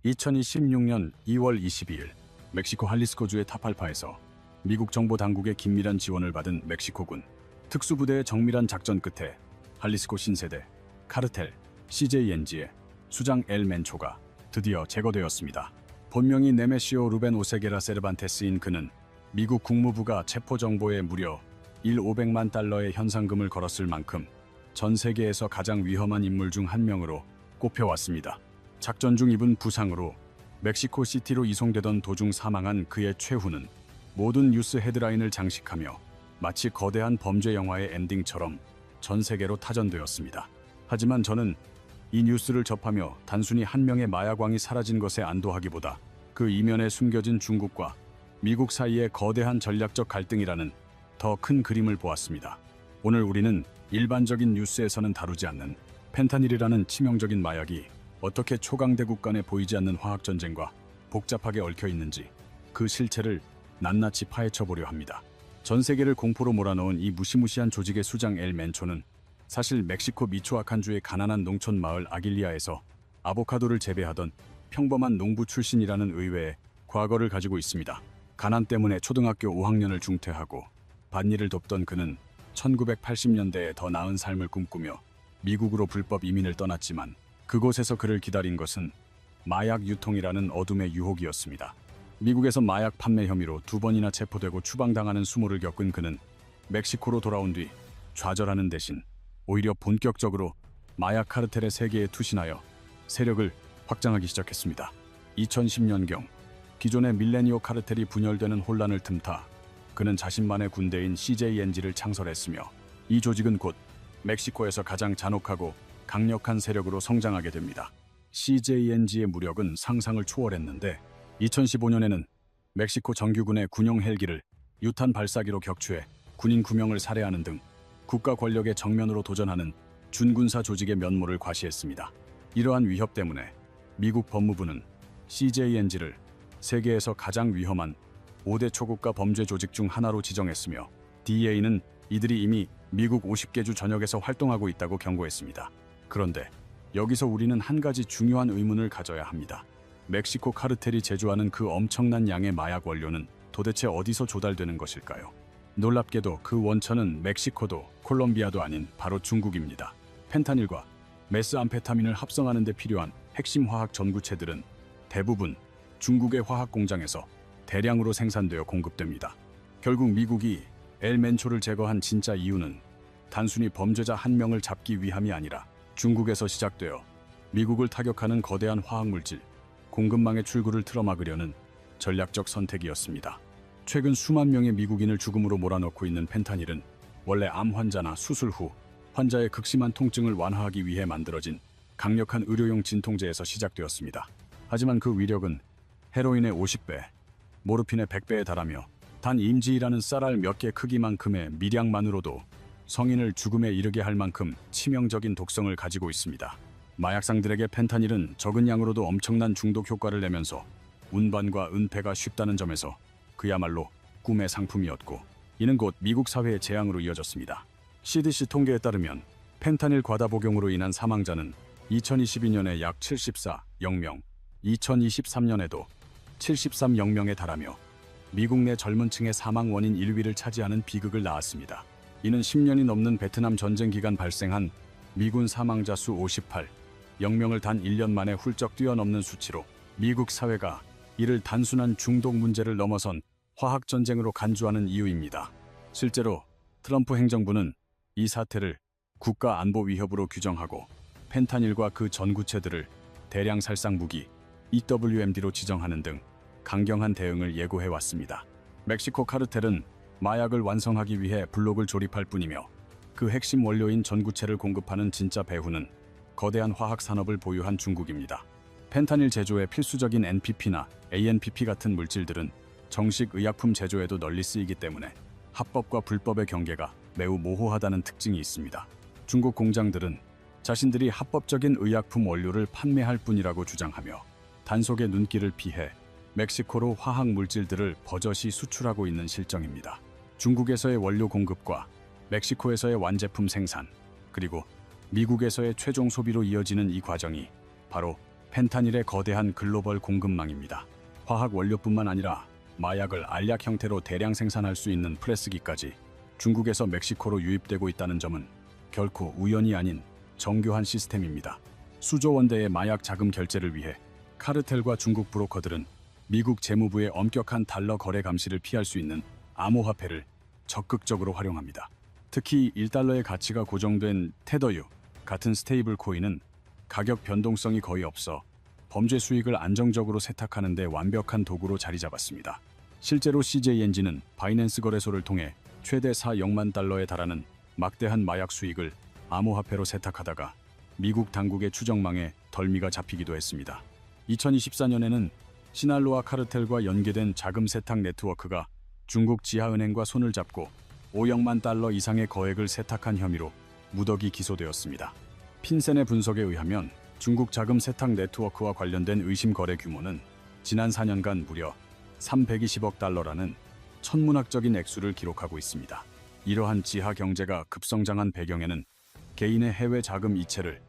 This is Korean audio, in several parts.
2026년 2월 22일 멕시코 할리스코주의 타팔파에서 미국 정보 당국의 긴밀한 지원을 받은 멕시코군 특수부대의 정밀한 작전 끝에 할리스코 신세대 카르텔 CJNG의 수장 엘 멘초가 드디어 제거되었습니다. 본명이 네메시오 루벤 오세게라 세르반테스인 그는 미국 국무부가 체포 정보에 무려 500만 달러의 현상금을 걸었을 만큼 전 세계에서 가장 위험한 인물 중 한 명으로 꼽혀왔습니다. 작전 중 입은 부상으로 멕시코 시티로 이송되던 도중 사망한 그의 최후는 모든 뉴스 헤드라인을 장식하며 마치 거대한 범죄 영화의 엔딩처럼 전 세계로 타전되었습니다. 하지만 저는 이 뉴스를 접하며 단순히 한 명의 마약왕이 사라진 것에 안도하기보다 그 이면에 숨겨진 중국과 미국 사이의 거대한 전략적 갈등이라는 더 큰 그림을 보았습니다. 오늘 우리는 일반적인 뉴스에서는 다루지 않는 펜타닐이라는 치명적인 마약이 어떻게 초강대국 간에 보이지 않는 화학전쟁과 복잡하게 얽혀 있는지 그 실체를 낱낱이 파헤쳐 보려 합니다. 전 세계를 공포로 몰아넣은 이 무시무시한 조직의 수장 엘 멘초는 사실 멕시코 미초아칸주의 가난한 농촌 마을 아길리아에서 아보카도를 재배하던 평범한 농부 출신이라는 의외의 과거를 가지고 있습니다. 가난 때문에 초등학교 5학년을 중퇴하고 밭일을 돕던 그는 1980년대에 더 나은 삶을 꿈꾸며 미국으로 불법 이민을 떠났지만 그곳에서 그를 기다린 것은 마약 유통이라는 어둠의 유혹이었습니다. 미국에서 마약 판매 혐의로 2번이나 체포되고 추방당하는 수모를 겪은 그는 멕시코로 돌아온 뒤 좌절하는 대신 오히려 본격적으로 마약 카르텔의 세계에 투신하여 세력을 확장하기 시작했습니다. 2010년경 기존의 밀레니오 카르텔이 분열되는 혼란을 틈타 그는 자신만의 군대인 CJNG를 창설했으며 이 조직은 곧 멕시코에서 가장 잔혹하고 강력한 세력으로 성장하게 됩니다. CJNG의 무력은 상상을 초월했는데 2015년에는 멕시코 정규군의 군용 헬기를 유탄 발사기로 격추해 군인 9명을 살해하는 등 국가 권력의 정면으로 도전하는 준군사 조직의 면모를 과시했습니다. 이러한 위협 때문에 미국 법무부는 CJNG를 세계에서 가장 위험한 5대 초국가 범죄 조직 중 하나로 지정했으며 DEA는 이들이 이미 미국 50개 주 전역에서 활동하고 있다고 경고했습니다. 그런데 여기서 우리는 한 가지 중요한 의문을 가져야 합니다. 멕시코 카르텔이 제조하는 그 엄청난 양의 마약 원료는 도대체 어디서 조달되는 것일까요? 놀랍게도 그 원천은 멕시코도 콜롬비아도 아닌 바로 중국입니다. 펜타닐과 메스암페타민을 합성하는 데 필요한 핵심 화학 전구체들은 대부분 중국의 화학 공장에서 대량으로 생산되어 공급됩니다. 결국 미국이 엘 멘초를 제거한 진짜 이유는 단순히 범죄자 한 명을 잡기 위함이 아니라 중국에서 시작되어 미국을 타격하는 거대한 화학물질, 공급망의 출구를 틀어막으려는 전략적 선택이었습니다. 최근 수만 명의 미국인을 죽음으로 몰아넣고 있는 펜타닐은 원래 암 환자나 수술 후 환자의 극심한 통증을 완화하기 위해 만들어진 강력한 의료용 진통제에서 시작되었습니다. 하지만 그 위력은 헤로인의 50배, 모르핀의 100배에 달하며 단 임지이라는 쌀알 몇 개 크기만큼의 미량만으로도 성인을 죽음에 이르게 할 만큼 치명적인 독성을 가지고 있습니다. 마약상들에게 펜타닐은 적은 양으로도 엄청난 중독 효과를 내면서 운반과 은폐가 쉽다는 점에서 그야말로 꿈의 상품이었고 이는 곧 미국 사회의 재앙으로 이어졌습니다. CDC 통계에 따르면 펜타닐 과다 복용으로 인한 사망자는 2022년에 약 74,000명, 2023년에도 73,000명에 달하며 미국 내 젊은 층의 사망 원인 1위를 차지하는 비극을 낳았습니다. 이는 10년이 넘는 베트남 전쟁 기간 발생한 미군 사망자 수 58,000명을 단 1년 만에 훌쩍 뛰어넘는 수치로 미국 사회가 이를 단순한 중독 문제를 넘어선 화학전쟁으로 간주하는 이유입니다. 실제로 트럼프 행정부는 이 사태를 국가 안보 위협으로 규정하고 펜타닐과 그 전구체들을 대량 살상 무기 EWMD로 지정하는 등 강경한 대응을 예고해왔습니다. 멕시코 카르텔은 마약을 완성하기 위해 블록을 조립할 뿐이며 그 핵심 원료인 전구체를 공급하는 진짜 배후는 거대한 화학 산업을 보유한 중국입니다. 펜타닐 제조에 필수적인 NPP나 ANPP 같은 물질들은 정식 의약품 제조에도 널리 쓰이기 때문에 합법과 불법의 경계가 매우 모호하다는 특징이 있습니다. 중국 공장들은 자신들이 합법적인 의약품 원료를 판매할 뿐이라고 주장하며 단속의 눈길을 피해 멕시코로 화학 물질들을 버젓이 수출하고 있는 실정입니다. 중국에서의 원료 공급과 멕시코에서의 완제품 생산, 그리고 미국에서의 최종 소비로 이어지는 이 과정이 바로 펜타닐의 거대한 글로벌 공급망입니다. 화학 원료뿐만 아니라 마약을 알약 형태로 대량 생산할 수 있는 프레스기까지 중국에서 멕시코로 유입되고 있다는 점은 결코 우연이 아닌 정교한 시스템입니다. 수조 원대의 마약 자금 결제를 위해 카르텔과 중국 브로커들은 미국 재무부의 엄격한 달러 거래 감시를 피할 수 있는 암호화폐를 적극적으로 활용합니다. 특히 1달러의 가치가 고정된 테더유 같은 스테이블 코인은 가격 변동성이 거의 없어 범죄 수익을 안정적으로 세탁하는 데 완벽한 도구로 자리 잡았습니다. 실제로 CJNG는 바이낸스 거래소를 통해 최대 4억만 달러에 달하는 막대한 마약 수익을 암호화폐로 세탁하다가 미국 당국의 추정망에 덜미가 잡히기도 했습니다. 2024년에는 시날로아 카르텔과 연계된 자금 세탁 네트워크가 중국 지하은행과 손을 잡고 5억만 달러 이상의 거액을 세탁한 혐의로 무더기 기소되었습니다. 핀센의 분석에 의하면 중국 자금 세탁 네트워크와 관련된 의심 거래 규모는 지난 4년간 무려 320억 달러라는 천문학적인 액수를 기록하고 있습니다. 이러한 지하 경제가 급성장한 배경에는 개인의 해외 자금 이체를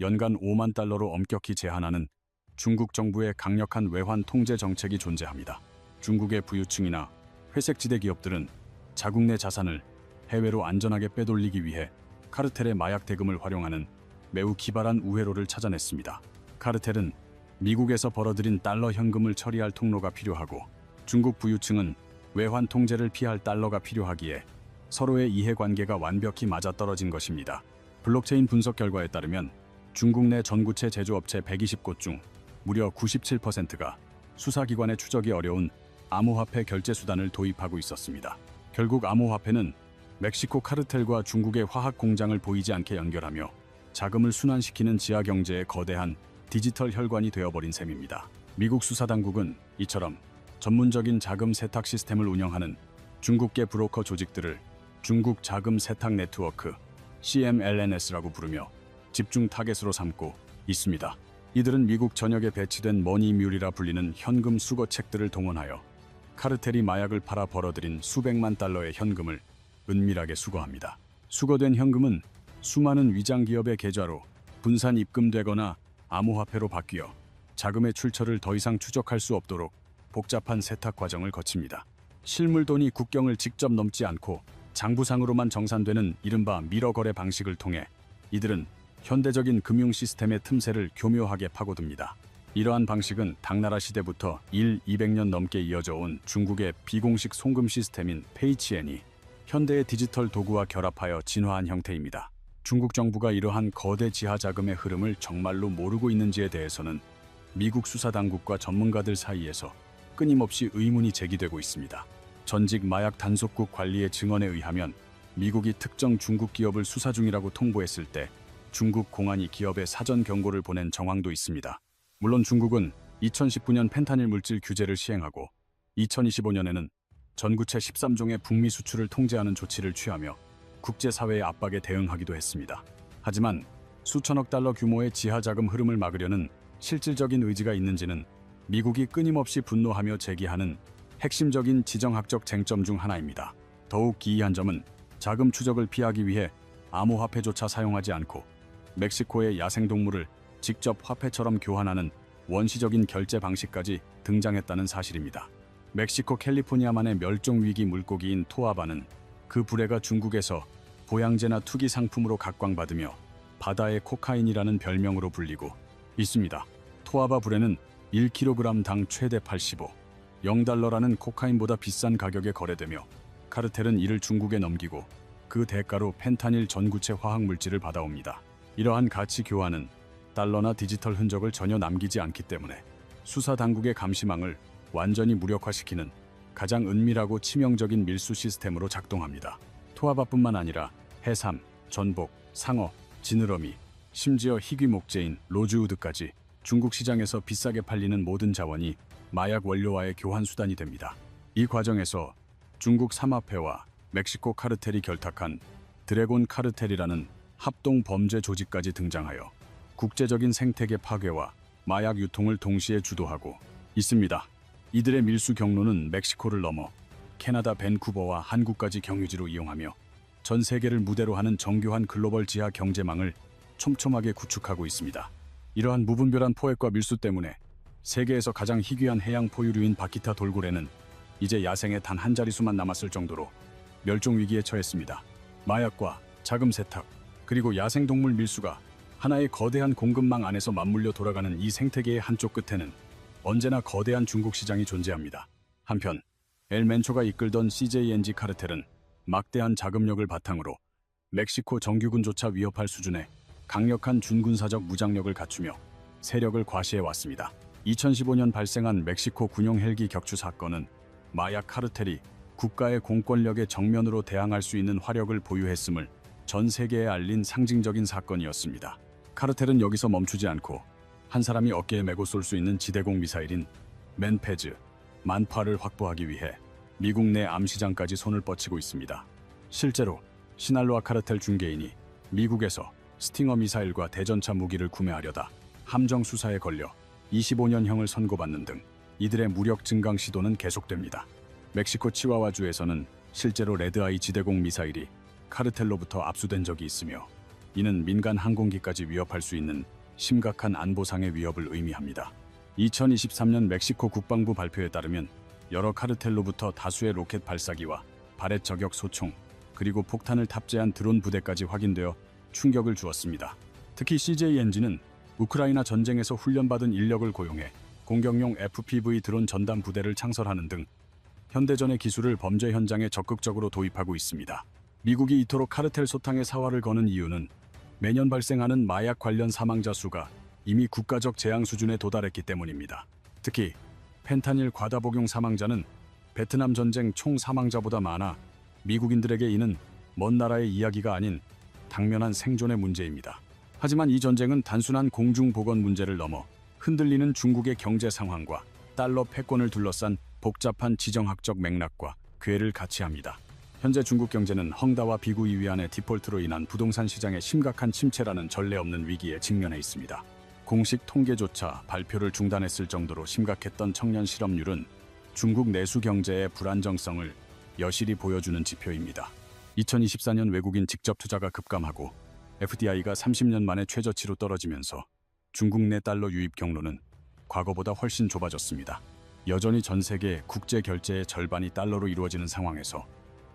연간 5만 달러로 엄격히 제한하는 중국 정부의 강력한 외환 통제 정책이 존재합니다. 중국의 부유층이나 회색지대 기업들은 자국 내 자산을 해외로 안전하게 빼돌리기 위해 카르텔의 마약 대금을 활용하는 매우 기발한 우회로를 찾아냈습니다. 카르텔은 미국에서 벌어들인 달러 현금을 처리할 통로가 필요하고 중국 부유층은 외환 통제를 피할 달러가 필요하기에 서로의 이해관계가 완벽히 맞아떨어진 것입니다. 블록체인 분석 결과에 따르면 중국 내 전구체 제조업체 120곳 중 무려 97%가 수사기관의 추적이 어려운 암호화폐 결제 수단을 도입하고 있었습니다. 결국 암호화폐는 멕시코 카르텔과 중국의 화학 공장을 보이지 않게 연결하며 자금을 순환시키는 지하경제의 거대한 디지털 혈관이 되어버린 셈입니다. 미국 수사당국은 이처럼 전문적인 자금 세탁 시스템을 운영하는 중국계 브로커 조직들을 중국 자금 세탁 네트워크 CMLNS라고 부르며 집중 타겟으로 삼고 있습니다. 이들은 미국 전역에 배치된 머니뮬이라 불리는 현금 수거책들을 동원하여 카르텔이 마약을 팔아 벌어들인 수백만 달러의 현금을 은밀하게 수거합니다. 수거된 현금은 수많은 위장 기업의 계좌로 분산 입금되거나 암호화폐로 바뀌어 자금의 출처를 더 이상 추적할 수 없도록 복잡한 세탁 과정을 거칩니다. 실물 돈이 국경을 직접 넘지 않고 장부상으로만 정산되는 이른바 미러 거래 방식을 통해 이들은 현대적인 금융 시스템의 틈새를 교묘하게 파고듭니다. 이러한 방식은 당나라 시대부터 200년 넘게 이어져 온 중국의 비공식 송금 시스템인 페이치엔이 현대의 디지털 도구와 결합하여 진화한 형태입니다. 중국 정부가 이러한 거대 지하 자금의 흐름을 정말로 모르고 있는지에 대해서는 미국 수사당국과 전문가들 사이에서 끊임없이 의문이 제기되고 있습니다. 전직 마약 단속국 관리의 증언에 의하면 미국이 특정 중국 기업을 수사 중이라고 통보했을 때 중국 공안이 기업에 사전 경고를 보낸 정황도 있습니다. 물론 중국은 2019년 펜타닐 물질 규제를 시행하고 2025년에는 전구체 13종의 북미 수출을 통제하는 조치를 취하며 국제사회의 압박에 대응하기도 했습니다. 하지만 수천억 달러 규모의 지하자금 흐름을 막으려는 실질적인 의지가 있는지는 미국이 끊임없이 분노하며 제기하는 핵심적인 지정학적 쟁점 중 하나입니다. 더욱 기이한 점은 자금 추적을 피하기 위해 암호화폐조차 사용하지 않고 멕시코의 야생동물을 직접 화폐처럼 교환하는 원시적인 결제 방식까지 등장했다는 사실입니다. 멕시코 캘리포니아만의 멸종위기 물고기인 토아바는 그 불해가 중국에서 보양제나 투기 상품으로 각광받으며 바다의 코카인이라는 별명으로 불리고 있습니다. 토아바 불해는 1kg당 최대 85, 0달러라는 코카인보다 비싼 가격에 거래되며 카르텔은 이를 중국에 넘기고 그 대가로 펜타닐 전구체 화학물질을 받아옵니다. 이러한 가치 교환은 달러나 디지털 흔적을 전혀 남기지 않기 때문에 수사 당국의 감시망을 완전히 무력화시키는 가장 은밀하고 치명적인 밀수 시스템으로 작동합니다. 토아바뿐만 아니라 해삼, 전복, 상어, 지느러미, 심지어 희귀 목재인 로즈우드까지 중국 시장에서 비싸게 팔리는 모든 자원이 마약 원료와의 교환 수단이 됩니다. 이 과정에서 중국 삼합회와 멕시코 카르텔이 결탁한 드래곤 카르텔이라는 합동 범죄 조직까지 등장하여 국제적인 생태계 파괴와 마약 유통을 동시에 주도하고 있습니다. 이들의 밀수 경로는 멕시코를 넘어 캐나다 밴쿠버와 한국까지 경유지로 이용하며 전 세계를 무대로 하는 정교한 글로벌 지하 경제망을 촘촘하게 구축하고 있습니다. 이러한 무분별한 포획과 밀수 때문에 세계에서 가장 희귀한 해양 포유류인 바키타 돌고래는 이제 야생에 단 한 자릿수만 남았을 정도로 멸종 위기에 처했습니다. 마약과 자금 세탁, 그리고 야생동물 밀수가 하나의 거대한 공급망 안에서 맞물려 돌아가는 이 생태계의 한쪽 끝에는 언제나 거대한 중국 시장이 존재합니다. 한편 엘멘초가 이끌던 CJNG 카르텔은 막대한 자금력을 바탕으로 멕시코 정규군조차 위협할 수준의 강력한 준군사적 무장력을 갖추며 세력을 과시해왔습니다. 2015년 발생한 멕시코 군용 헬기 격추 사건은 마약 카르텔이 국가의 공권력에 정면으로 대항할 수 있는 화력을 보유했음을 전 세계에 알린 상징적인 사건이었습니다. 카르텔은 여기서 멈추지 않고 한 사람이 어깨에 메고 쏠 수 있는 지대공 미사일인 맨페즈, 만파를 확보하기 위해 미국 내 암시장까지 손을 뻗치고 있습니다. 실제로 시날로아 카르텔 중개인이 미국에서 스팅어 미사일과 대전차 무기를 구매하려다 함정 수사에 걸려 25년형을 선고받는 등 이들의 무력 증강 시도는 계속됩니다. 멕시코 치와와주에서는 실제로 레드아이 지대공 미사일이 카르텔로부터 압수된 적이 있으며 이는 민간 항공기까지 위협할 수 있는 심각한 안보상의 위협을 의미합니다. 2023년 멕시코 국방부 발표에 따르면 여러 카르텔로부터 다수의 로켓 발사기와 발렛 저격 소총, 그리고 폭탄을 탑재한 드론 부대까지 확인되어 충격을 주었습니다. 특히 CJNG는 우크라이나 전쟁에서 훈련받은 인력을 고용해 공격용 FPV 드론 전담 부대를 창설하는 등 현대전의 기술을 범죄 현장에 적극적으로 도입하고 있습니다. 미국이 이토록 카르텔 소탕에 사활을 거는 이유는 매년 발생하는 마약 관련 사망자 수가 이미 국가적 재앙 수준에 도달했기 때문입니다. 특히 펜타닐 과다 복용 사망자는 베트남 전쟁 총 사망자보다 많아 미국인들에게 이는 먼 나라의 이야기가 아닌 당면한 생존의 문제입니다. 하지만 이 전쟁은 단순한 공중 보건 문제를 넘어 흔들리는 중국의 경제 상황과 달러 패권을 둘러싼 복잡한 지정학적 맥락과 궤를 같이 합니다. 현재 중국 경제는 헝다와 비구이 위안의 디폴트로 인한 부동산 시장의 심각한 침체라는 전례 없는 위기에 직면해 있습니다. 공식 통계조차 발표를 중단했을 정도로 심각했던 청년 실업률은 중국 내수 경제의 불안정성을 여실히 보여주는 지표입니다. 2024년 외국인 직접 투자가 급감하고 FDI가 30년 만에 최저치로 떨어지면서 중국 내 달러 유입 경로는 과거보다 훨씬 좁아졌습니다. 여전히 전 세계 국제 결제의 절반이 달러로 이루어지는 상황에서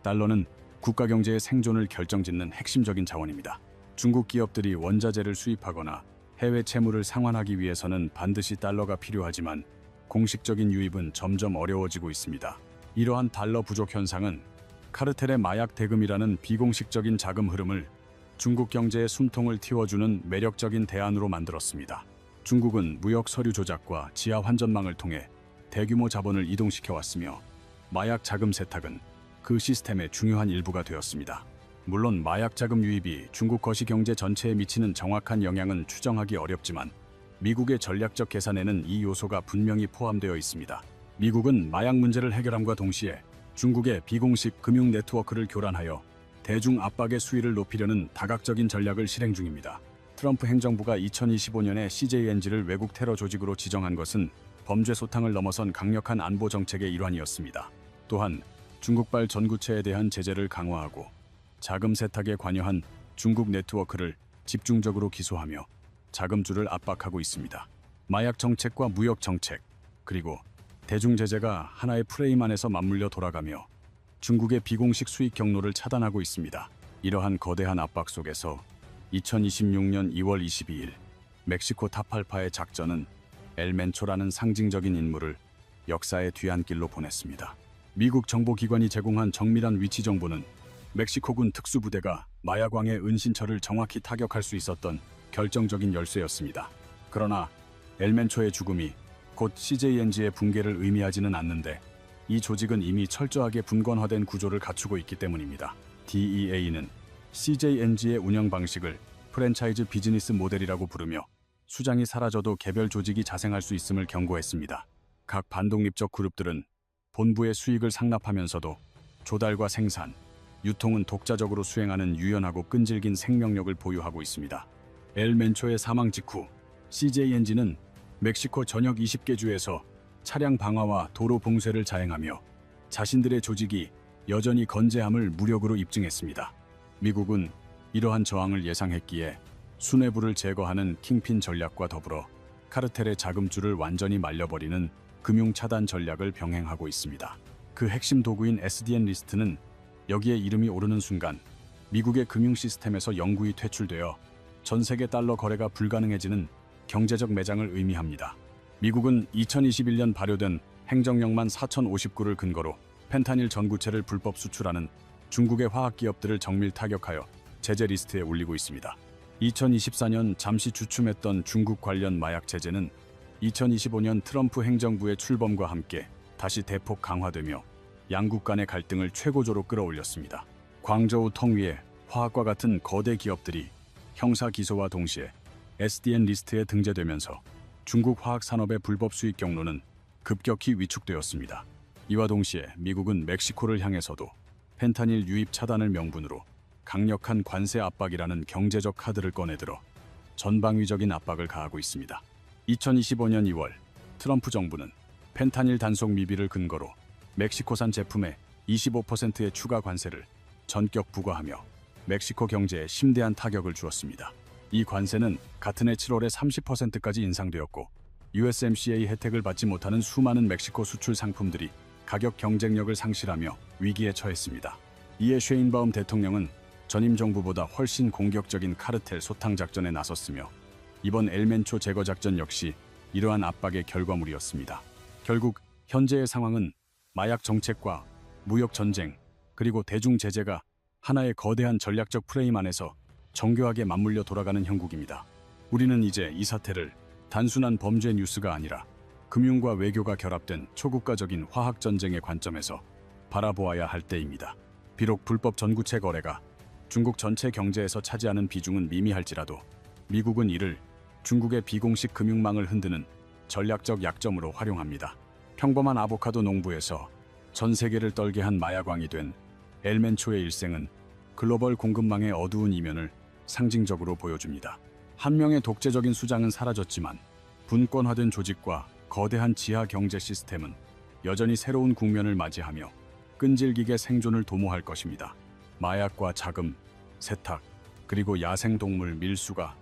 달러는 국가 경제의 생존을 결정짓는 핵심적인 자원입니다. 중국 기업들이 원자재를 수입하거나 해외 채무를 상환하기 위해서는 반드시 달러가 필요하지만 공식적인 유입은 점점 어려워지고 있습니다. 이러한 달러 부족 현상은 카르텔의 마약 대금이라는 비공식적인 자금 흐름을 중국 경제의 숨통을 틔워주는 매력적인 대안으로 만들었습니다. 중국은 무역 서류 조작과 지하 환전망을 통해 대규모 자본을 이동시켜왔으며 마약 자금 세탁은 그 시스템의 중요한 일부가 되었습니다. 물론 마약 자금 유입이 중국 거시 경제 전체에 미치는 정확한 영향은 추정하기 어렵지만 미국의 전략적 계산에는 이 요소가 분명히 포함되어 있습니다. 미국은 마약 문제를 해결함과 동시에 중국의 비공식 금융 네트워크를 교란하여 대중 압박의 수위를 높이려는 다각적인 전략을 실행 중입니다. 트럼프 행정부가 2025년에 CJNG를 외국 테러 조직으로 지정한 것은 범죄 소탕을 넘어선 강력한 안보 정책의 일환이었습니다. 또한 중국발 전구체에 대한 제재를 강화하고 자금 세탁에 관여한 중국 네트워크를 집중적으로 기소하며 자금줄을 압박하고 있습니다. 마약 정책과 무역 정책, 그리고 대중 제재가 하나의 프레임 안에서 맞물려 돌아가며 중국의 비공식 수익 경로를 차단하고 있습니다. 이러한 거대한 압박 속에서 2026년 2월 22일 멕시코 타팔파의 작전은 엘멘초라는 상징적인 인물을 역사의 뒤안길로 보냈습니다. 미국 정보기관이 제공한 정밀한 위치 정보는 멕시코군 특수부대가 마약왕의 은신처를 정확히 타격할 수 있었던 결정적인 열쇠였습니다. 그러나 엘멘초의 죽음이 곧 CJNG의 붕괴를 의미하지는 않는데 이 조직은 이미 철저하게 분권화된 구조를 갖추고 있기 때문입니다. DEA는 CJNG의 운영 방식을 프랜차이즈 비즈니스 모델이라고 부르며 수장이 사라져도 개별 조직이 자생할 수 있음을 경고했습니다. 각 반독립적 그룹들은 본부의 수익을 상납하면서도 조달과 생산, 유통은 독자적으로 수행하는 유연하고 끈질긴 생명력을 보유하고 있습니다. 엘멘초의 사망 직후 CJNG는 멕시코 전역 20개 주에서 차량 방화와 도로 봉쇄를 자행하며 자신들의 조직이 여전히 건재함을 무력으로 입증했습니다. 미국은 이러한 저항을 예상했기에 수뇌부를 제거하는 킹핀 전략과 더불어 카르텔의 자금줄을 완전히 말려버리는 금융 차단 전략을 병행하고 있습니다. 그 핵심 도구인 SDN 리스트는 여기에 이름이 오르는 순간 미국의 금융 시스템에서 영구히 퇴출되어 전 세계 달러 거래가 불가능해지는 경제적 매장을 의미합니다. 미국은 2021년 발효된 행정령만 4059를 근거로 펜타닐 전구체를 불법 수출하는 중국의 화학기업들을 정밀 타격하여 제재 리스트에 올리고 있습니다. 2024년 잠시 주춤했던 중국 관련 마약 제재는 2025년 트럼프 행정부의 출범과 함께 다시 대폭 강화되며 양국 간의 갈등을 최고조로 끌어올렸습니다. 광저우 텅위에 화학과 같은 거대 기업들이 형사 기소와 동시에 SDN 리스트에 등재되면서 중국 화학 산업의 불법 수익 경로는 급격히 위축되었습니다. 이와 동시에 미국은 멕시코를 향해서도 펜타닐 유입 차단을 명분으로 강력한 관세 압박이라는 경제적 카드를 꺼내들어 전방위적인 압박을 가하고 있습니다. 2025년 2월 트럼프 정부는 펜타닐 단속 미비를 근거로 멕시코산 제품에 25%의 추가 관세를 전격 부과하며 멕시코 경제에 심대한 타격을 주었습니다. 이 관세는 같은 해 7월에 30%까지 인상되었고 USMCA 혜택을 받지 못하는 수많은 멕시코 수출 상품들이 가격 경쟁력을 상실하며 위기에 처했습니다. 이에 쉐인바움 대통령은 전임 정부보다 훨씬 공격적인 카르텔 소탕 작전에 나섰으며 이번 엘멘초 제거 작전 역시 이러한 압박의 결과물이었습니다. 결국 현재의 상황은 마약 정책과 무역 전쟁 그리고 대중 제재가 하나의 거대한 전략적 프레임 안에서 정교하게 맞물려 돌아가는 형국입니다. 우리는 이제 이 사태를 단순한 범죄 뉴스가 아니라 금융과 외교가 결합된 초국가적인 화학 전쟁의 관점에서 바라보아야 할 때입니다. 비록 불법 전구체 거래가 중국 전체 경제에서 차지하는 비중은 미미할지라도 미국은 이를 중국의 비공식 금융망을 흔드는 전략적 약점으로 활용합니다. 평범한 아보카도 농부에서 전 세계를 떨게 한 마약왕이 된 엘멘초의 일생은 글로벌 공급망의 어두운 이면을 상징적으로 보여줍니다. 한 명의 독재적인 수장은 사라졌지만 분권화된 조직과 거대한 지하 경제 시스템은 여전히 새로운 국면을 맞이하며 끈질기게 생존을 도모할 것입니다. 마약과 자금, 세탁, 그리고 야생동물 밀수가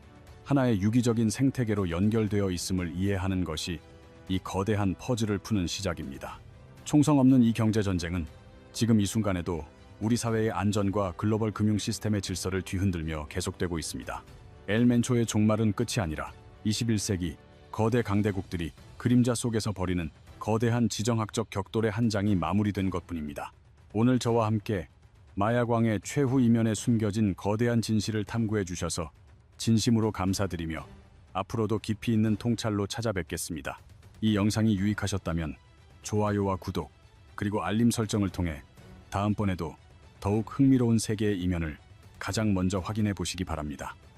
하나의 유기적인 생태계로 연결되어 있음을 이해하는 것이 이 거대한 퍼즐을 푸는 시작입니다. 총성 없는 이 경제전쟁은 지금 이 순간에도 우리 사회의 안전과 글로벌 금융 시스템의 질서를 뒤흔들며 계속되고 있습니다. 엘멘초의 종말은 끝이 아니라 21세기 거대 강대국들이 그림자 속에서 벌이는 거대한 지정학적 격돌의 한 장이 마무리된 것뿐입니다. 오늘 저와 함께 마약왕의 최후 이면에 숨겨진 거대한 진실을 탐구해 주셔서 진심으로 감사드리며 앞으로도 깊이 있는 통찰로 찾아뵙겠습니다. 이 영상이 유익하셨다면 좋아요와 구독 그리고 알림 설정을 통해 다음번에도 더욱 흥미로운 세계의 이면을 가장 먼저 확인해 보시기 바랍니다.